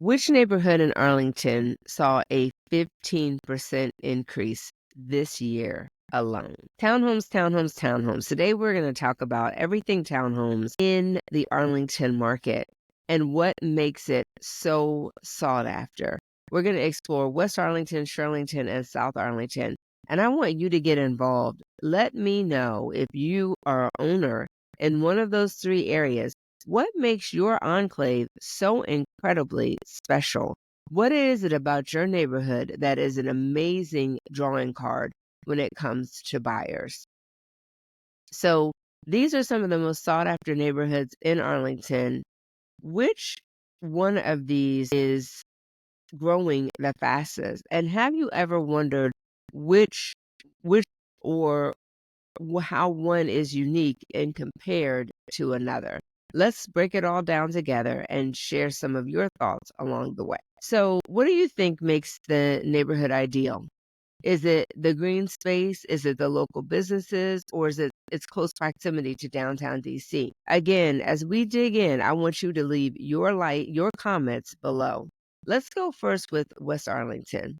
Which neighborhood in Arlington saw a 15% increase this year alone? Townhomes, townhomes, townhomes. Today we're going to talk about everything townhomes in the Arlington market and what makes it so sought after. We're going to explore West Arlington, Shirlington, and South Arlington. And I want you to get involved. Let me know if you are an owner in one of those three areas. What makes your enclave so incredibly special? What is it about your neighborhood that is an amazing drawing card when it comes to buyers? So these are some of the most sought after neighborhoods in Arlington. Which one of these is growing the fastest? And have you ever wondered which or how one is unique and compared to another? Let's break it all down together and share some of your thoughts along the way. So, what do you think makes the neighborhood ideal? Is it the green space? Is it the local businesses? Or is it its close proximity to downtown DC? Again, as we dig in, I want you to leave your comments below. Let's go first with West Arlington.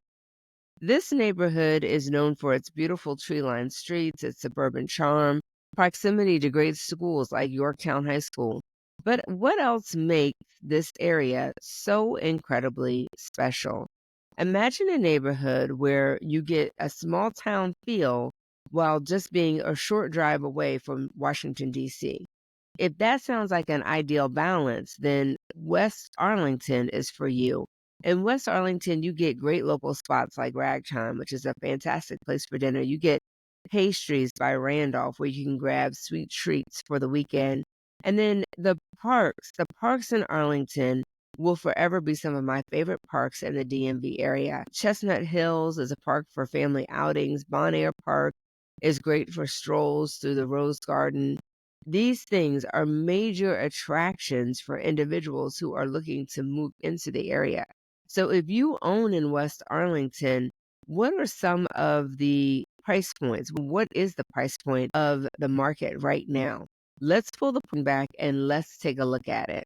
This neighborhood is known for its beautiful tree-lined streets, its suburban charm, proximity to great schools like Yorktown High School. But what else makes this area so incredibly special? Imagine a neighborhood where you get a small town feel while just being a short drive away from Washington, D.C. If that sounds like an ideal balance, then West Arlington is for you. In West Arlington, you get great local spots like Ragtime, which is a fantastic place for dinner. You get Pastries by Randolph, where you can grab sweet treats for the weekend. And then the parks in Arlington will forever be some of my favorite parks in the DMV area. Chestnut Hills is a park for family outings. Bon Air Park is great for strolls through the Rose Garden. These things are major attractions for individuals who are looking to move into the area. So if you own in West Arlington, what are some of the price points? What is the price point of the market right now? Let's pull the point back and let's take a look at it.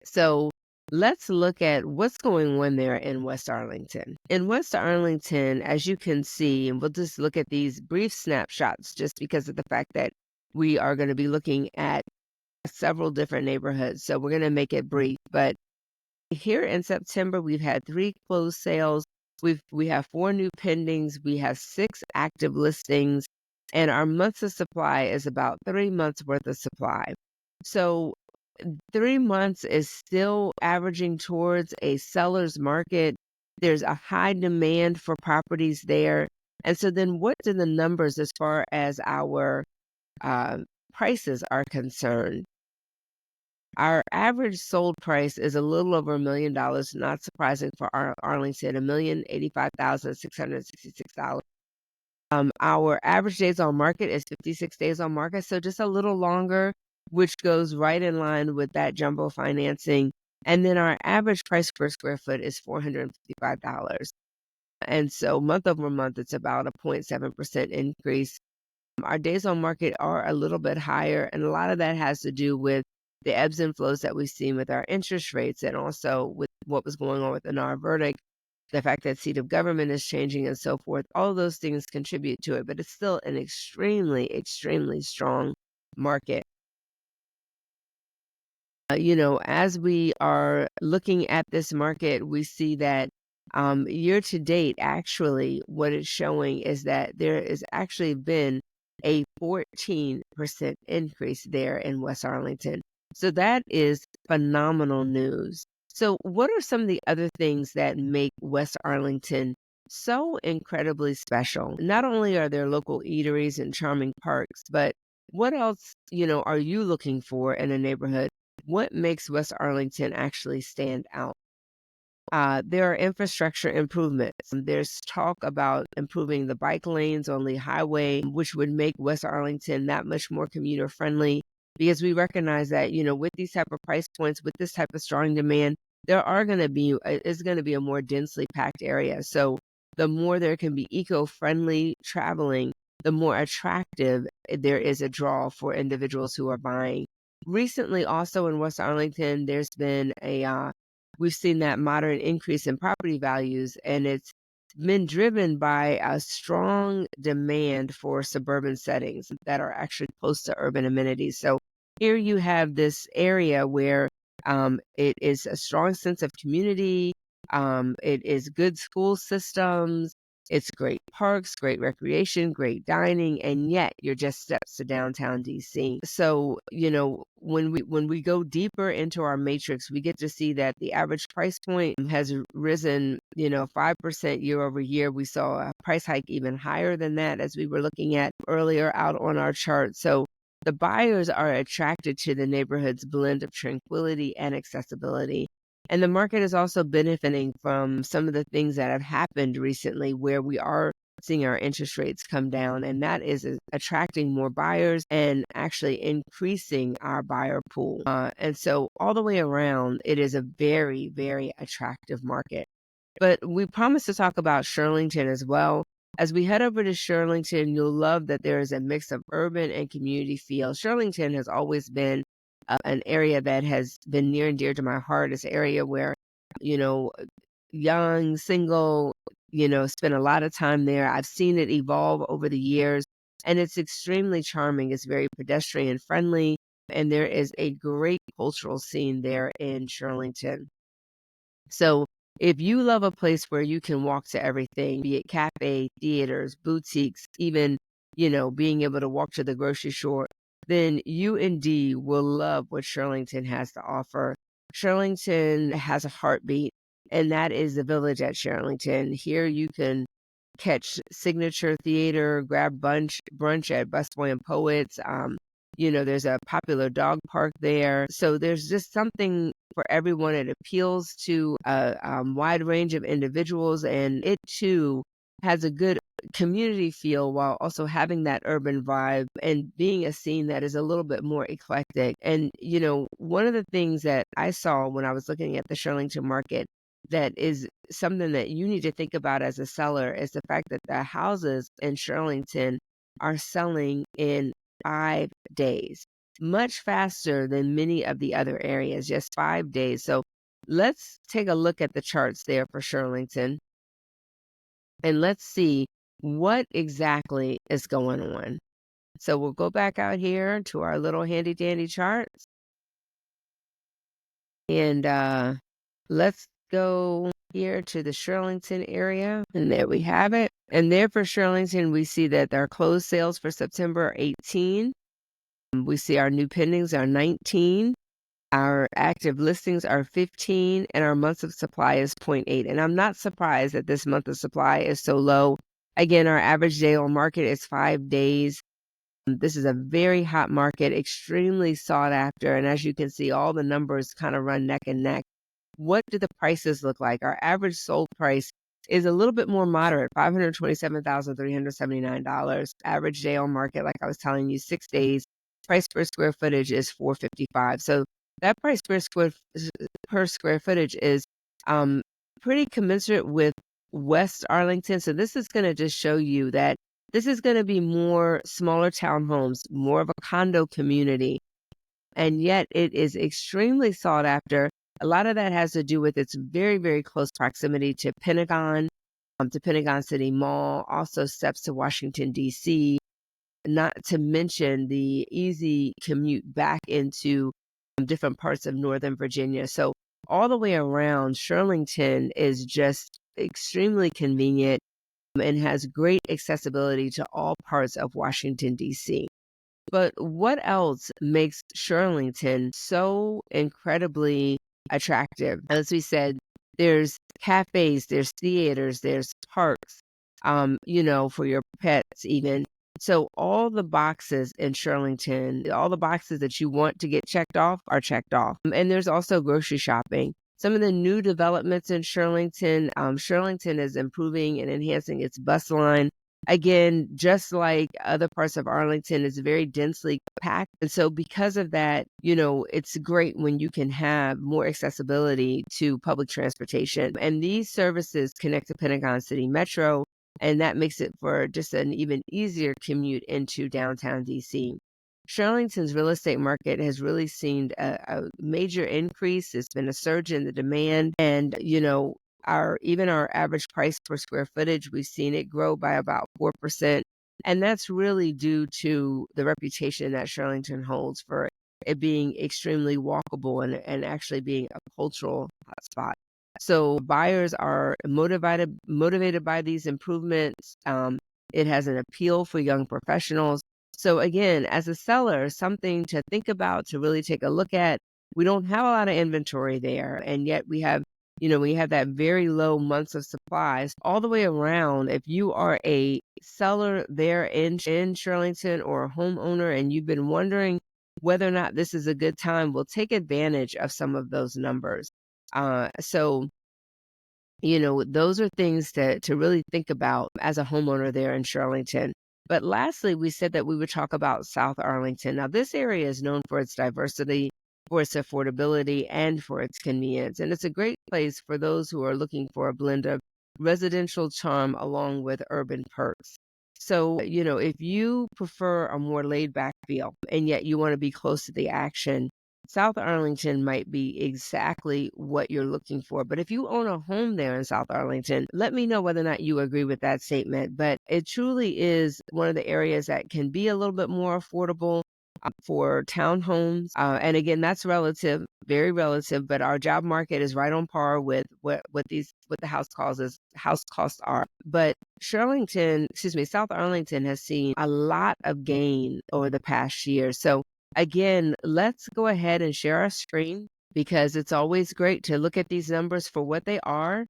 So let's look at what's going on there in West Arlington. In West Arlington, as you can see, and we'll just look at these brief snapshots just because of the fact that we are going to be looking at several different neighborhoods. So we're going to make it brief. But here in September, we've had 3 closed sales. We have 4 new pendings. We have 6 active listings. And our months of supply is about 3 months worth of supply. So 3 months is still averaging towards a seller's market. There's a high demand for properties there. And so then what do the numbers as far as our prices are concerned? Our average sold price is a little over $1 million, not surprising for Arlington, $1,085,666. Our average days on market is 56 days on market, so just a little longer, which goes right in line with that jumbo financing. And then our average price per square foot is $455. And so month over month, it's about a 0.7% increase. Our days on market are a little bit higher, and a lot of that has to do with the ebbs and flows that we've seen with our interest rates and also with what was going on with the NAR verdict, the fact that seat of government is changing and so forth. All those things contribute to it, but it's still an extremely, extremely strong market. As we are looking at this market, we see that year to date, actually, what it's showing is that there has actually been a 14% increase there in West Arlington. So that is phenomenal news. So what are some of the other things that make West Arlington so incredibly special? Not only are there local eateries and charming parks, but what else, are you looking for in a neighborhood? What makes West Arlington actually stand out? There are infrastructure improvements. There's talk about improving the bike lanes on Lee Highway, which would make West Arlington that much more commuter friendly, because we recognize that, with these type of price points, with this type of strong demand, there are going to be, is going to be a more densely packed area. So the more there can be eco-friendly traveling, the more attractive there is a draw for individuals who are buying. Recently, also in West Arlington, there's been a we've seen that moderate increase in property values, and it's been driven by a strong demand for suburban settings that are actually close to urban amenities. So here you have this area where it is a strong sense of community. It is good school systems. It's great parks, great recreation, great dining, and yet you're just steps to downtown DC. So, when we go deeper into our matrix, we get to see that the average price point has risen, 5% year over year. We saw a price hike even higher than that as we were looking at earlier out on our chart. So the buyers are attracted to the neighborhood's blend of tranquility and accessibility. And the market is also benefiting from some of the things that have happened recently where we are seeing our interest rates come down, and that is attracting more buyers and actually increasing our buyer pool. And so all the way around, it is a very, very attractive market. But we promised to talk about Shirlington as well. As we head over to Shirlington, you'll love that there is a mix of urban and community feel. Shirlington has always been an area that has been near and dear to my heart. It's an area where, you know, young, single, spend a lot of time there. I've seen it evolve over the years, and it's extremely charming. It's very pedestrian friendly, and there is a great cultural scene there in Shirlington. So if you love a place where you can walk to everything, be it cafe, theaters, boutiques, even, being able to walk to the grocery store, then you indeed will love what Shirlington has to offer. Shirlington has a heartbeat, and that is the Village at Shirlington. Here you can catch signature theater, grab brunch at Busboy and Poets. There's a popular dog park there. So there's just something for everyone. It appeals to a wide range of individuals, and it too has a good community feel while also having that urban vibe and being a scene that is a little bit more eclectic. And, one of the things that I saw when I was looking at the Shirlington market that is something that you need to think about as a seller is the fact that the houses in Shirlington are selling in 5 days, much faster than many of the other areas, just 5 days. So let's take a look at the charts there for Shirlington, and let's see what exactly is going on. So we'll go back out here to our little handy dandy charts, and let's go here to the Shirlington area, and there we have it. And there for Shirlington, we see that our closed sales for September are 18. We see our new pendings are 19. Our active listings are 15, and our months of supply is 0.8. And I'm not surprised that this month of supply is so low. Again, our average day on market is 5 days. This is a very hot market, extremely sought after. And as you can see, all the numbers kind of run neck and neck. What do the prices look like? Our average sold price is a little bit more moderate, $527,379. Average day on market, like I was telling you, 6 days. Price per square footage is $455. So that price per square footage is pretty commensurate with West Arlington. So this is going to just show you that this is going to be more smaller townhomes, more of a condo community, and yet it is extremely sought after. A lot of that has to do with its very, very close proximity to Pentagon City Mall, also steps to Washington, D.C., not to mention the easy commute back into different parts of Northern Virginia. So all the way around, Shirlington is just extremely convenient and has great accessibility to all parts of Washington, D.C. But what else makes Shirlington so incredibly attractive? As we said, there's cafes, there's theaters, there's parks, for your pets even. So all the boxes in Shirlington, all the boxes that you want to get checked off are checked off. And there's also grocery shopping. Some of the new developments in Shirlington, Shirlington is improving and enhancing its bus line. Again, just like other parts of Arlington, it's very densely packed. And so because of that, it's great when you can have more accessibility to public transportation. And these services connect to Pentagon City Metro, and that makes it for just an even easier commute into downtown DC. Shirlington's real estate market has really seen a major increase. It's been a surge in the demand, and our average price per square footage, we've seen it grow by about 4%. And that's really due to the reputation that Shirlington holds for it being extremely walkable and actually being a cultural hotspot. So buyers are motivated by these improvements. It has an appeal for young professionals. So again, as a seller, something to think about, to really take a look at. We don't have a lot of inventory there, and yet we have that very low months of supplies all the way around. If you are a seller there in Shirlington or a homeowner and you've been wondering whether or not this is a good time, we'll take advantage of some of those numbers. So those are things to really think about as a homeowner there in Shirlington. But lastly, we said that we would talk about South Arlington. Now, this area is known for its diversity, for its affordability, and for its convenience. And it's a great place for those who are looking for a blend of residential charm along with urban perks. So, if you prefer a more laid back feel and yet you want to be close to the action, South Arlington might be exactly what you're looking for. But if you own a home there in South Arlington, let me know whether or not you agree with that statement. But it truly is one of the areas that can be a little bit more affordable for townhomes. And again, that's relative, very relative, but our job market is right on par with what the house costs are. But South Arlington has seen a lot of gain over the past year. So again, let's go ahead and share our screen, because it's always great to look at these numbers for what they are.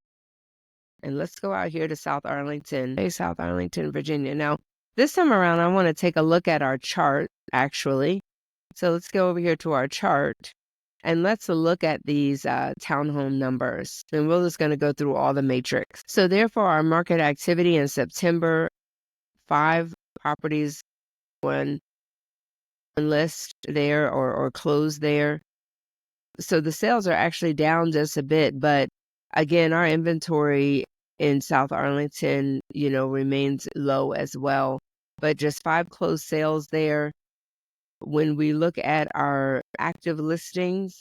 And let's go out here to South Arlington, Virginia. Now, this time around, I want to take a look at our chart, actually. So let's go over here to our chart and let's look at these townhome numbers. And we're just going to go through all the matrix. So therefore, our market activity in September, 5 properties, one list there or closed there. So the sales are actually down just a bit, but again, our inventory in South Arlington, remains low as well, but just 5 closed sales there. When we look at our active listings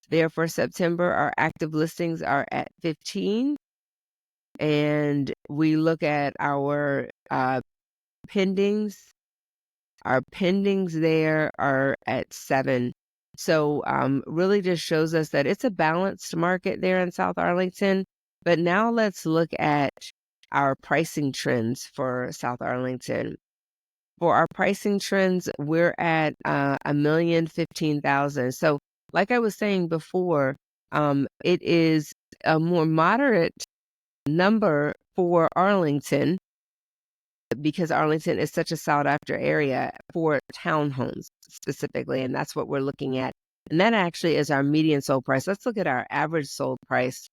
there for September, our active listings are at 15, and we look at our pendings. Our pendings there are at 7. So really just shows us that it's a balanced market there in South Arlington. But now let's look at our pricing trends for South Arlington. For our pricing trends, we're at $1,015,000. So like I was saying before, it is a more moderate number for Arlington, because Arlington is such a sought after area for townhomes specifically, and that's what we're looking at. And that actually is our median sold price. Let's look at our average sold price.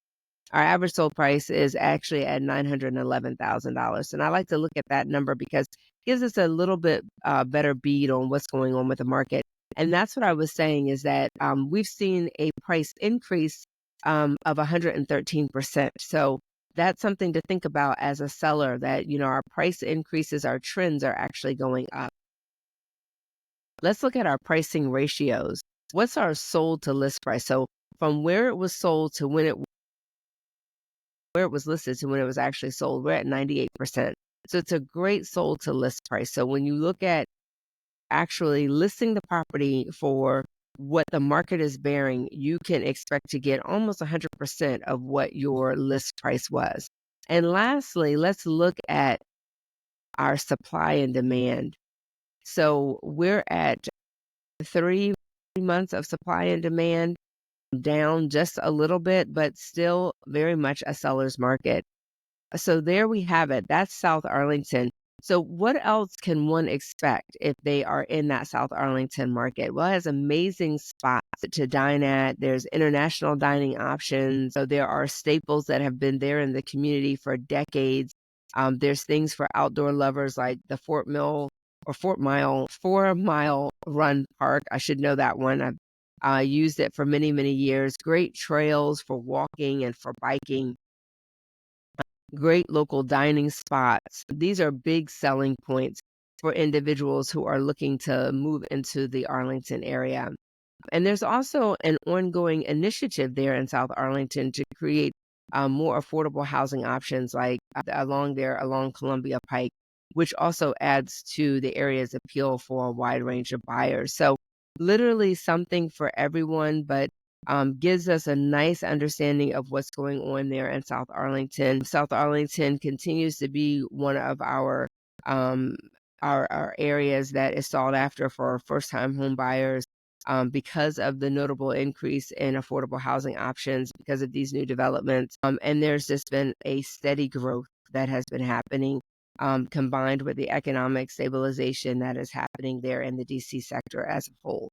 Our average sold price is actually at $911,000. And I like to look at that number because it gives us a little bit better bead on what's going on with the market. And that's what I was saying, is that we've seen a price increase of 113%. So that's something to think about as a seller, that, our price increases, our trends are actually going up. Let's look at our pricing ratios. What's our sold to list price? So from where it was sold to where it was listed to when it was actually sold, we're at 98%. So it's a great sold to list price. So when you look at actually listing the property for what the market is bearing, you can expect to get almost 100% of what your list price was. And lastly, let's look at our supply and demand. So we're at 3 months of supply and demand, down just a little bit, but still very much a seller's market. So there we have it. That's South Arlington. So what else can one expect if they are in that South Arlington market? Well, it has amazing spots to dine at. There's international dining options. So there are staples that have been there in the community for decades. There's things for outdoor lovers like the 4 Mile Run Park. I should know that one. I've used it for many, many years. Great trails for walking and for biking. Great local dining spots. These are big selling points. for individuals who are looking to move into the Arlington area. And there's also an ongoing initiative there in South Arlington to create more affordable housing options, like along Columbia Pike, which also adds to the area's appeal for a wide range of buyers. So, literally something for everyone, but gives us a nice understanding of what's going on there in South Arlington. South Arlington continues to be one of um, our areas that is sought after for first-time home buyers because of the notable increase in affordable housing options because of these new developments. And there's just been a steady growth that has been happening, combined with the economic stabilization that is happening there in the DC sector as a whole.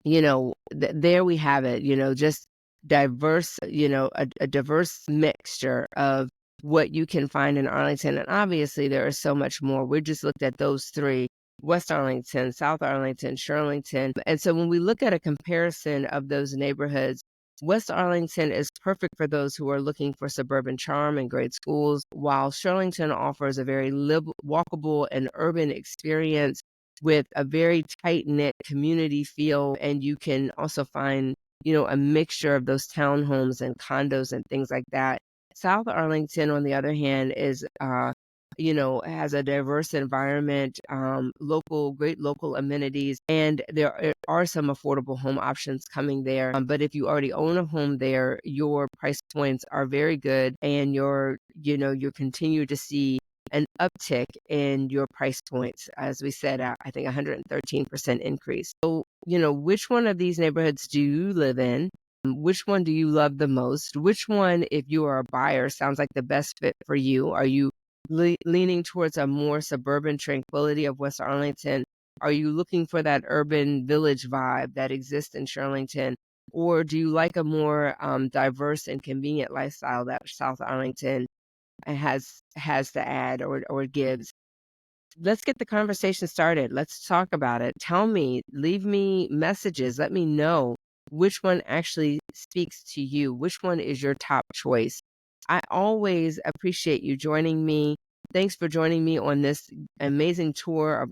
There we have it, just diverse, a diverse mixture of what you can find in Arlington. And obviously, there is so much more. We just looked at those three: West Arlington, South Arlington, Shirlington. And so when we look at a comparison of those neighborhoods, West Arlington is perfect for those who are looking for suburban charm and great schools, while Shirlington offers a very walkable and urban experience with a very tight-knit community feel. And you can also find, a mixture of those townhomes and condos and things like that. South Arlington, on the other hand, is has a diverse environment, great local amenities, and there are some affordable home options coming there. But if you already own a home there, your price points are very good, and you continue to see an uptick in your price points. As we said, I think 113% increase. So, which one of these neighborhoods do you live in? Which one do you love the most? Which one, if you are a buyer, sounds like the best fit for you? Are you leaning towards a more suburban tranquility of West Arlington? Are you looking for that urban village vibe that exists in Shirlington? Or do you like a more diverse and convenient lifestyle that South Arlington has to add or gives? Let's get the conversation started. Let's talk about it. Tell me, leave me messages. Let me know which one actually speaks to you. Which one is your top choice? I always appreciate you joining me. Thanks for joining me on this amazing tour of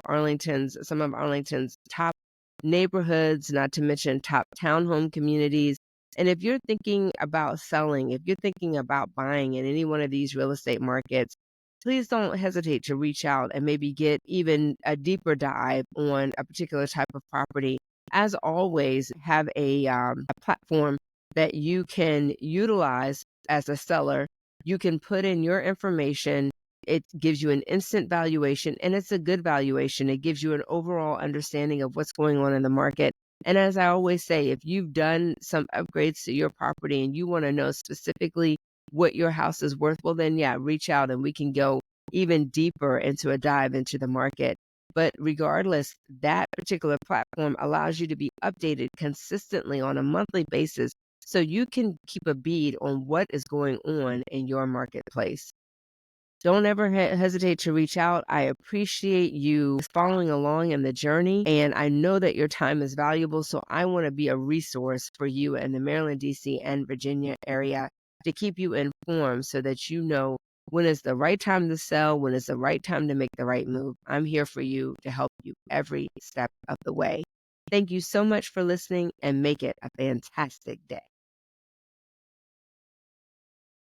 some of Arlington's top neighborhoods, not to mention top townhome communities. And if you're thinking about selling, if you're thinking about buying in any one of these real estate markets, please don't hesitate to reach out and maybe get even a deeper dive on a particular type of property. As always, have a platform that you can utilize as a seller. You can put in your information. It gives you an instant valuation, and it's a good valuation. It gives you an overall understanding of what's going on in the market. And as I always say, if you've done some upgrades to your property and you want to know specifically what your house is worth, well, then, yeah, reach out and we can go even deeper into a dive into the market. But regardless, that particular platform allows you to be updated consistently on a monthly basis so you can keep a bead on what is going on in your marketplace. Don't ever hesitate to reach out. I appreciate you following along in the journey, and I know that your time is valuable, so I want to be a resource for you in the Maryland, D.C., and Virginia area to keep you informed so that you know when is the right time to sell, when is the right time to make the right move. I'm here for you to help you every step of the way. Thank you so much for listening, and make it a fantastic day.